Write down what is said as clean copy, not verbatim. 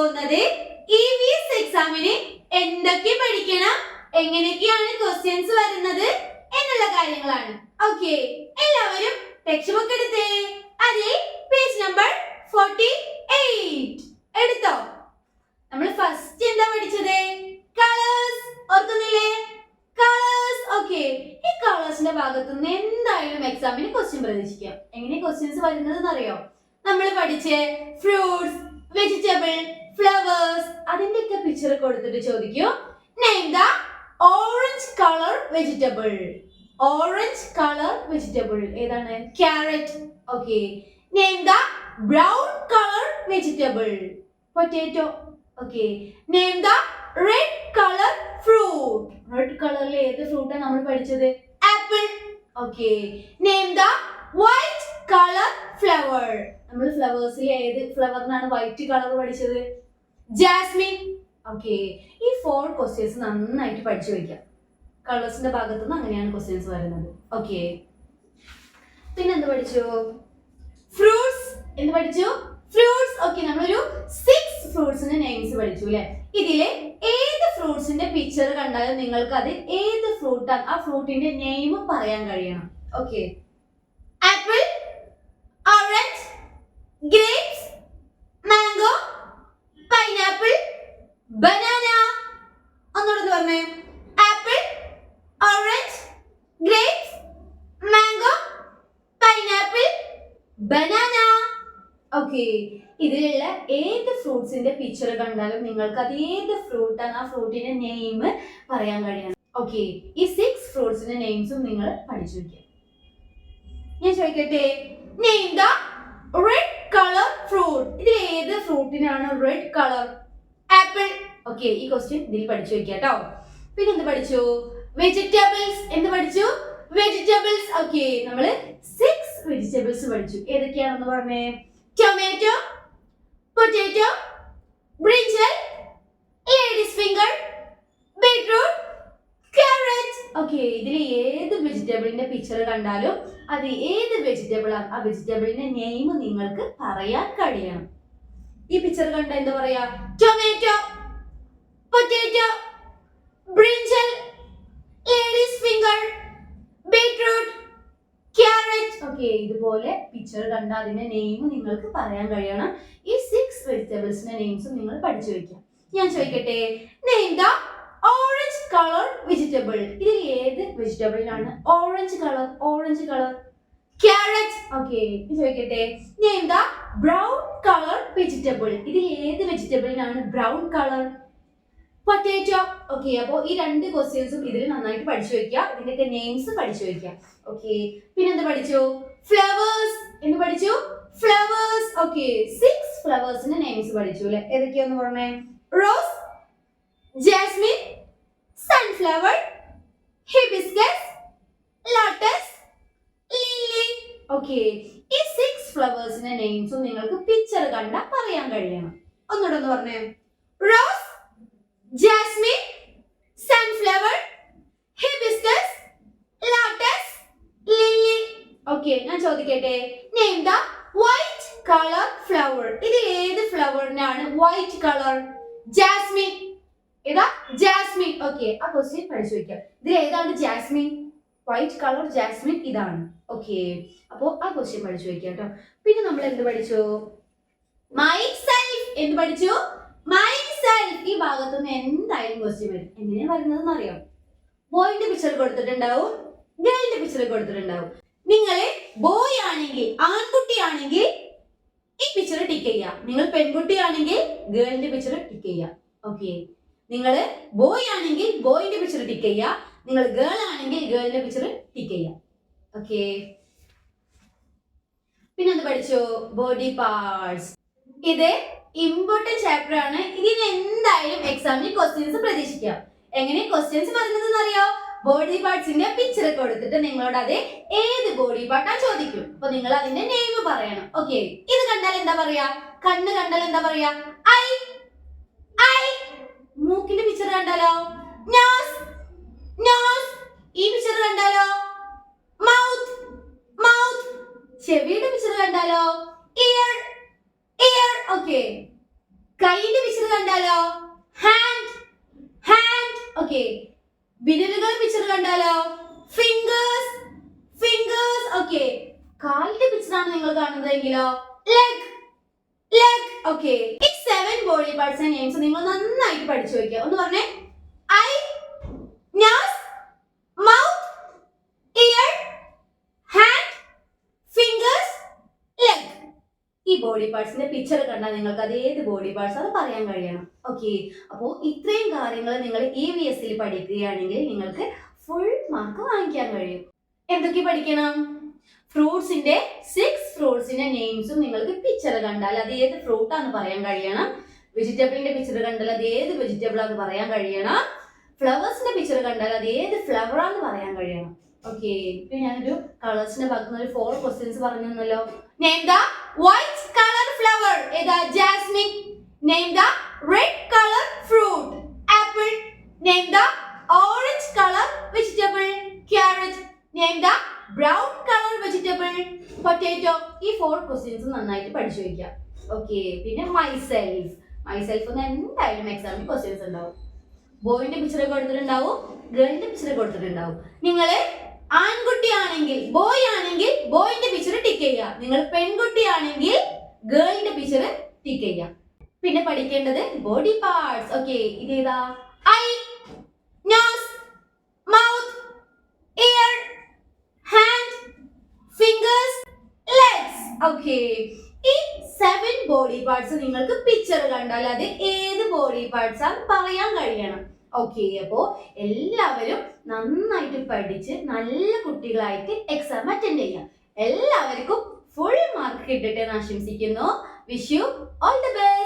പോകുന്നത് EVS എക്സാമിന് എന്തൊക്കെ പഠിക്കണം, എങ്ങനെയൊക്കെയാണ് ക്വസ്റ്റ്യൻസ് വരുന്നത് എന്നുള്ള കാര്യങ്ങളാണ്. ഓക്കെ, എല്ലാവരും ടെക്സ്റ്റ് ബുക്ക് എടുത്തേ. അതിൽ പേജ് നമ്പർ 48 എടുത്തോ. നമ്മൾ ഫസ്റ്റ് എന്താ പഠിച്ചത്? കളേഴ്സ്. ഓർക്കുന്നില്ലേ? കളേഴ്സ്. ഓക്കെ, ഈ കളേഴ്സിന്റെ ഭാഗത്ത് നിന്ന് എന്തായാലും എക്സാമിന് ക്വസ്റ്റ്യൻ പ്രതീക്ഷിക്കാം. എങ്ങനെ ക്വസ്റ്റ്യൻസ് വരുന്നത് അറിയോ? നമ്മൾ പഠിച്ച ഫ്രൂട്ട്സ്, വെജിറ്റബിൾ, ഫ്ലവേഴ്സ്, അതിന്റെയൊക്കെ പിക്ചർ കൊടുത്തിട്ട് ചോദിക്കൂ. Name the orange colour vegetable. Orange colour vegetable ഏതാണ്? Carrot. Okay, name the brown colour vegetable. Potato. Okay, name the red colour fruit. Red കളറിൽ ഏത് ഫ്രൂട്ടാണ് നമ്മൾ പഠിച്ചത്? Apple. Okay, name the white colour flower. നമ്മൾ ഫ്ലവേഴ്സിൽ ഏത് ഫ്ലവറിനാണ് വൈറ്റ് കളർ പഠിച്ചത്? ജാസ്മിൻ. ഓക്കെ, ഈ 4 ക്വസ്റ്റ്യൻസ് നന്നായിട്ട് പഠിച്ചു വയ്ക്കാം. കളേഴ്സിന്റെ ഭാഗത്തു നിന്ന് അങ്ങനെയാണ് ക്വസ്റ്റ്യൻസ് വരുന്നത്. ഓക്കെ, പിന്നെ എന്ത് പഠിച്ചു? ഫ്രൂട്ട്സ്. എന്ത് പഠിച്ചു? ഫ്രൂട്ട്സ്. ഓക്കെ, നമ്മളൊരു 6 ഫ്രൂട്ട്സിന്റെ നെയിംസ് പഠിച്ചു അല്ലെ? ഇതിലെ ഏത് ഫ്രൂട്ട്സിന്റെ പിക്ചർ കണ്ടാലും നിങ്ങൾക്ക് അത് ഏത് ഫ്രൂട്ടാണ്, ആ ഫ്രൂട്ടിന്റെ നെയിം പറയാൻ കഴിയണം. Okay, apple, orange, grapes, mango, pineapple, banana. ഒന്നുകൂടെ പറഞ്ഞേ. Apple, orange, grapes, mango, pineapple, banana. Okay, ഇതിലുള്ള ഏത് ഫ്രൂട്ട്സിന്റെ പിക്ചർ കണ്ടാലും നിങ്ങൾക്ക് അത് ഏത് ഫ്രൂട്ടാണ്, ആ ഫ്രൂട്ടിന്റെ നെയിം പറയാൻ കഴിയണം. ഓക്കെ, ഈ 6 ഫ്രൂട്ട്സിന്റെ നെയിംസും നിങ്ങൾ പഠിച്ചു വയ്ക്കുക. ഞാൻ ചോദിക്കട്ടെ, name the red colour fruit. ഇതിൽ ഏത് ഫ്രൂട്ടിനാണ് റെഡ് കളർ? ആപ്പിൾ. ഓക്കെ, ഈ ക്വസ്റ്റ്യൻ ഇതിൽ പഠിച്ചു വെക്കുക കേട്ടോ. പിന്നെ എന്ത് പഠിച്ചു? വെജിറ്റബിൾസ്. എന്ത് പഠിച്ചു? വെജിറ്റബിൾസ്. ഓക്കെ, നമ്മൾ 6 വെജിറ്റബിൾസ് പഠിച്ചു. ഏതൊക്കെയാണെന്ന് പറഞ്ഞേ? Tomato, potato, brinjal, ladies finger, beetroot, carrot. Okay, ഇതിൽ ഏത് വെജിറ്റബിളിന്റെ പിക്ചർ കണ്ടാലും അത് ഏത് വെജിറ്റബിൾ ആണ്, ആ വെജിറ്റബിളിന്റെ നെയിം നിങ്ങൾക്ക് പറയാൻ കഴിയണം. ഈ പിക്ചർ കണ്ട എന്താ പറയാ? Tomato, potato, brinjal, ladies finger, beetroot, carrot. Okay, ഇതുപോലെ പിക്ചർ കണ്ട അതിന്റെ നെയിം നിങ്ങൾക്ക് പറയാൻ കഴിയണം. ഈ 6 വെജിറ്റബിൾസിന്റെ നെയിംസും നിങ്ങൾ പഠിച്ചു വെക്കാം. ഞാൻ ചോദിക്കട്ടെ, name the orange colour vegetable. ഇതിൽ ഏത് വെജിറ്റബിളിനാണ് orange colour? Orange colour carrot. Okay, ചോദിക്കട്ടെ, name the brown colour vegetable. ഇതിൽ ഏത് വെജിറ്റബിളിനാണ് ബ്രൗൺ കളർ? പൊട്ടാറ്റോ. ഓക്കെ, അപ്പോൾ ഈ 2 ക്വസ്റ്റ്യൻസും ഇതിൽ നന്നായിട്ട് പഠിച്ചു വെക്കുക. ഇതിന്റെയൊക്കെ നെയിംസ് പഠിച്ചു വെക്കുക. ഓക്കെ, പിന്നെ എന്ത് പഠിച്ചു? ഫ്ലവേഴ്സ്. എന്ത് പഠിച്ചു? ഫ്ലവേഴ്സ്. ഓക്കെ, 6 ഫ്ലവേഴ്സിന്റെ നെയിംസ് പഠിച്ചു അല്ലെ? ഏതൊക്കെയാന്ന് പറഞ്ഞേ? Rose, jasmine, sunflower, hibiscus, lotus, lily. Okay, ഈ 6 ഫ്ലവേഴ്സിന്റെ നെയിംസും നിങ്ങൾക്ക് പിക്ചർ കണ്ട പറയാൻ കഴിയണം. ഒന്നുകൂടെ ഒന്ന് പറഞ്ഞേ. Rose, jasmine, sunflower, hibiscus, lotus, lily. Okay, ഞാൻ ചോദിക്കട്ടെ, name the white colour flower. ഇതിൽ ഏത് ഫ്ലവറിനാണ് വൈറ്റ് കളർ? ജാസ്മിൻ. ഏതാ? ജാസ്മിൻ. ഓക്കെ, ആ ക്വസ്റ്റ്യൻ പഠിച്ചു വെക്കാം. ഇതിൽ ഏതാണ് ജാസ്മിൻ? വൈറ്റ് കളർ ജാസ്മിൻ ഇതാണ്. ഓക്കെ, അപ്പോൾ ആ ക്വസ്റ്റ്യൻ പഠിച്ചു വെക്കാം കേട്ടോ. പിന്നെ നമ്മൾ എന്ത് പഠിച്ചു? മൈസെൽഫ്. എന്ത് പഠിച്ചു? മൈസെൽഫ്. ഈ ഭാഗത്തു നിന്ന് എന്തായാലും ക്വസ്റ്റ്യൻ വരും. എങ്ങനെയാ വരുന്നതെന്ന് അറിയാം. ബോയിന്റെ പിക്ചർ കൊടുത്തിട്ടുണ്ടാവും, ഗേളിന്റെ പിക്ചർ കൊടുത്തിട്ടുണ്ടാവും. നിങ്ങൾ ബോയ് ആണെങ്കിൽ, ആൺകുട്ടിയാണെങ്കിൽ ഈ പിക്ചർ ടിക്ക് ചെയ്യാം. നിങ്ങൾ പെൺകുട്ടിയാണെങ്കിൽ ഗേളിന്റെ പിക്ചർ ടിക്ക് ചെയ്യാം. ഓക്കെ, നിങ്ങൾ ബോയ് ആണെങ്കിൽ ബോയിന്റെ പിക്ചർ ടിക്ക് ചെയ്യാം. നിങ്ങൾ ഗേൾ ആണെങ്കിൽ ഗേളിന്റെ പിക്ചർ ടിക്ക് ചെയ്യാം. ഓക്കെ, പിന്നെ എന്ത് പഠിച്ചു? Body parts. ഇത് ഇമ്പോർട്ടന്റ് ചാപ്റ്റർ ആണ്. ഇതിന് എന്തായാലും എക്സാമിന് ക്വസ്റ്റ്യൻസ് പ്രതീക്ഷിക്കാം. എങ്ങനെ ക്വസ്റ്റ്യൻസ് വരുന്നതെന്ന് അറിയോ? ബോഡി പാർട്സിന്റെ പിക്ചർ കൊടുത്തിട്ട് നിങ്ങളോട് അത് ഏത് ബോഡി പാർട്ടാ ചോദിക്കും. അപ്പൊ നിങ്ങൾ അതിന്റെ നെയിം പറയണം. ഓക്കെ, ഇത് കണ്ടാൽ എന്താ പറയാ? കണ്ണ് കണ്ടാൽ എന്താ പറയാ? ഐ. ഐ. മൂക്കിന്റെ പിക്ചർ കണ്ടാലോ? നോസ്. നോസ്. ഈ പിക്ചർ കണ്ടാലോ? മൗത്ത്. മൗത്ത്. ചെവിയുടെ പിക്ചർ കണ്ടാലോ? ഇയർ. ഇയർ. ഓക്കെ, കൈയുടെ പിക്ചർ കണ്ടാലോ? Hand, hand. ഓക്കെ. വിരലുകളുടെ പിക്ചർ കണ്ടാലോ? Fingers, fingers. ഓക്കെ. കാലിന്റെ പിക്ചർ ആണ് നിങ്ങൾ കാണുന്നതെങ്കിലോ? Leg, leg. ഓക്കെ. ഈ 7 ബോഡി പാർട്സിന്റെ നെയിംസ് നിങ്ങൾ നന്നായിട്ട് പഠിച്ചു വെക്കുക. ഒന്ന് പറഞ്ഞേ. Eye, nose, mouth, ear, hand, fingers, leg. ഈ ബോഡി പാർട്സിന്റെ പിക്ചർ കണ്ടാൽ നിങ്ങൾക്ക് അത് ഏത് ബോഡി പാർട്സ് അത് പറയാൻ കഴിയണം. ഓക്കെ. അപ്പോൾ ഇത്രയും കാര്യങ്ങൾ നിങ്ങൾ EVS പഠിക്കുകയാണെങ്കിൽ നിങ്ങൾക്ക് ഫുൾ മാർക്ക് വാങ്ങിക്കാൻ കഴിയും. എന്തൊക്കെ പഠിക്കണം? ഫ്രൂട്ട്സിന്റെ 6 ഫ്രൂട്ട്സിന്റെ നെയിംസും നിങ്ങൾക്ക് പിക്ചർ കണ്ടാൽ അത് ഏത് ഫ്രൂട്ട് ആണെന്ന് പറയാൻ കഴിയണം. വെജിറ്റബിളിന്റെ പിക്ചർ കണ്ടാൽ അത് ഏത് വെജിറ്റബിൾ ആണെന്ന് പറയാൻ കഴിയണം. ഫ്ലവേഴ്സിന്റെ പിക്ചർ കണ്ടാൽ അത് ഏത് ഫ്ലവർ ആണെന്ന് പറയാൻ കഴിയണം. ഓക്കെ. ഇപ്പൊ ഞാനൊരു കളേഴ്സിന്റെ ഭാഗത്ത് ഒരു 4 ക്വസ്റ്റ്യൻസ് പറഞ്ഞു തന്നല്ലോ. Name the white colour flower. ഏതാ? Jasmine. Name the red colour fruit. Apple. Name the orange colour vegetable. Carrot. Name the brown colour vegetable. Potato. ഈ 4 ക്വസ്റ്റ്യൻസ് നന്നായിട്ട് പഠിച്ചു വെക്കുക. ഓക്കെ. പിന്നെ മൈസെൽഫ്. മൈസെൽഫ് എന്ന് എന്തായാലും എക്സാമിന് ക്വസ്റ്റ്യൻസ് ഉണ്ടാവും. ബോയിന്റെ പിക്ചർ കൊടുത്തിട്ടുണ്ടാവും, ഗേളിന്റെ പിക്ചർ കൊടുത്തിട്ടുണ്ടാവും. നിങ്ങൾ ആൺകുട്ടിയാണെങ്കിൽ ബോയ് ആണെങ്കിൽ ബോയിന്റെ പിക്ചർ ടിക്ക് ചെയ്യുക. നിങ്ങൾ പെൺകുട്ടിയാണെങ്കിൽ ഗേളിന്റെ പിക്ചർ ടിക്ക് ചെയ്യുക. പിന്നെ പഠിക്കേണ്ടത് ബോഡി പാർട്സ്. ഓക്കെ. ഇതേതാ? Eye, nose, mouth, ear, hand, fingers, legs. Okay. ഈ 7 ബോഡി പാർട്സ് നിങ്ങൾക്ക് പിക്ചർ കണ്ടാൽ അത് ഏത് ബോഡി പാർട്സ് ആണ് പറയാൻ കഴിയണം. ഓക്കെ. അപ്പോ എല്ലാവരും നന്നായിട്ട് പഠിച്ച് നല്ല കുട്ടികളായിട്ട് എക്സാം അറ്റൻഡ് ചെയ്യാം. എല്ലാവർക്കും ഫുൾ മാർക്ക് കിട്ടട്ടെ എന്ന് ആശംസിക്കുന്നു. Wish you all the best.